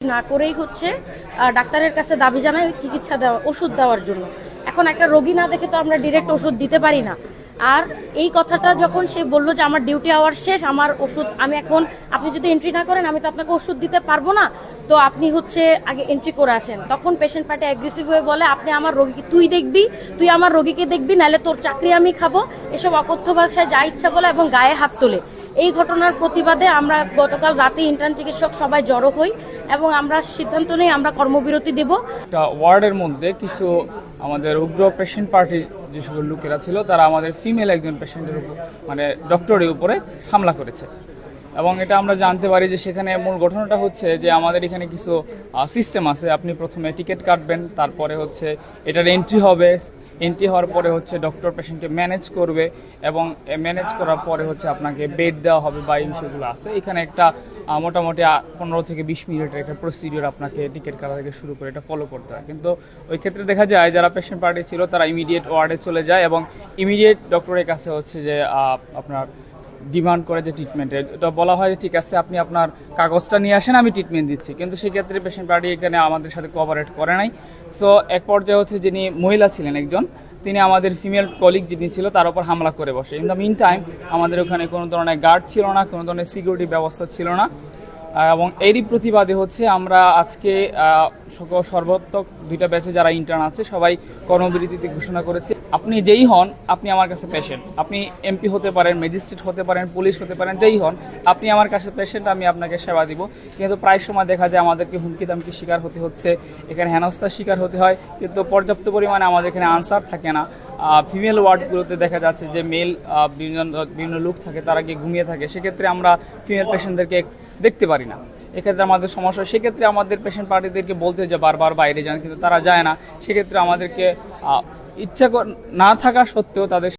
না করেই হচ্ছে ডাক্তারের কাছে দাবি জানাই চিকিৎসা দেওয়া, ওষুধ দেওয়ার জন্য। এখন একটা রোগী না দেখে তো আমরা ডিরেক্ট ওষুধ দিতে পারি না। আর এই কথাটা যখন সে বললো যে আমার ডিউটি আওয়ার শেষ, আমার ওষুধ আমি এখন, আপনি যদি এন্ট্রি না করেন আমি তো আপনাকে ওষুধ দিতে পারবো না, তো আপনি হচ্ছে আগে এন্ট্রি করে আসেন। তখন পেশেন্ট পার্টি অ্যাগ্রেসিভ হয়ে বলে, আপনি আমার রোগীকে তুই আমার রোগীকে দেখবি, নাহলে তোর চাকরি আমি খাবো, এসব অকথ্য ভাষায় যা ইচ্ছা বলে এবং গায়ে হাত তোলে। এই ঘটনার প্রতিবাদে আমরা গতকাল রাতে ইন্টার্ন চিকিৎসক সবাই জড়ো হই এবং আমরা সিদ্ধান্ত নেই আমরা কর্মবিরতি দেব। ওয়ার্ডের মধ্যে কিছু আমাদের উগ্র পেশেন্ট পার্টির যে সকল লোকেরা ছিল তারা আমাদের ফিমেল একজন পেশেন্টের উপর মানে ডক্টরের উপরে হামলা করেছে এবং এটা আমরা জানতে পারি যে সেখানে মূল ঘটনাটা হচ্ছে যে আমাদের এখানে কিছু সিস্টেম আছে। আপনি প্রথমে টিকিট কাটবেন, তারপরে হচ্ছে এটার এন্ট্রি হবে, এন্ট্রি হওয়ার পরে হচ্ছে ডক্টর পেশেন্টকে ম্যানেজ করবে এবং ম্যানেজ করার পরে হচ্ছে আপনাকে বেড দেওয়া হবে বা এই বিষয়গুলো আছে। এখানে একটা মোটামুটি 15 থেকে 20 মিনিটের একটা প্রসিডিওর আপনাকে টিকিট কাটা থেকে শুরু করে এটা ফলো করতে হয়। কিন্তু ওই ক্ষেত্রে দেখা যায় যারা পেশেন্ট পার্টি ছিল তারা ইমিডিয়েট ওয়ার্ডে চলে যায় এবং ইমিডিয়েট ডক্টরের কাছে হচ্ছে যে আপনার ডিমান্ড করে যে ট্রিটমেন্টের, এটা বলা হয় যে ঠিক আছে আপনি আপনার কাগজটা নিয়ে আসেন, আমি ট্রিটমেন্ট দিচ্ছি। কিন্তু সেক্ষেত্রে পেশেন্ট পার্টি এখানে আমাদের সাথে কোঅপারেট করে নাই। সো এক পর্যায়ে হচ্ছে যিনি মহিলা ছিলেন একজন, তিনি আমাদের ফিমেল কলিগ যিনি ছিল তার উপর হামলা করে বসে। ইন দ্য মিন টাইম আমাদের ওখানে কোনো ধরনের গার্ড ছিল না, কোনো ধরনের সিকিউরিটি ব্যবস্থা ছিল না এবং এরই প্রতিবাদে হচ্ছে আমরা আজকে সর্বাত্মক 2টা ব্যাচে যারা ইন্টার্ন আছে সবাই কর্মবিরতিতে ঘোষণা করেছে। আপনি যেই হন, আপনি আমার কাছে পেশেন্ট, আপনি এমপি হতে পারেন, ম্যাজিস্ট্রেট হতে পারেন, পুলিশ হতে পারেন, যেই হন আপনি আমার কাছে পেশেন্ট, আমি আপনাকে সেবা দিব। কিন্তু প্রায় সময় দেখা যায় আমাদেরকে হুমকি দামকি শিকার হতে হচ্ছে, এখানে হেনস্থার শিকার হতে হয়, কিন্তু পর্যাপ্ত পরিমাণে আমাদের এখানে আনসার থাকে না। ফিমেল ওয়ার্ডগুলোতে দেখা যাচ্ছে যে মেল বিভিন্ন লোক থাকে, তারা গিয়ে ঘুমিয়ে থাকে, সেক্ষেত্রে আমরা ফিমেল পেশেন্টদেরকে দেখতে পারি না। এক্ষেত্রে আমাদের সমস্যা, সেক্ষেত্রে আমাদের পেশেন্ট পার্টিদেরকে বলতে যে বারবার বাইরে যান, কিন্তু তারা যায় না। সেক্ষেত্রে আমাদেরকে ইচ্ছা না থাকা সত্ত্বেও তাদের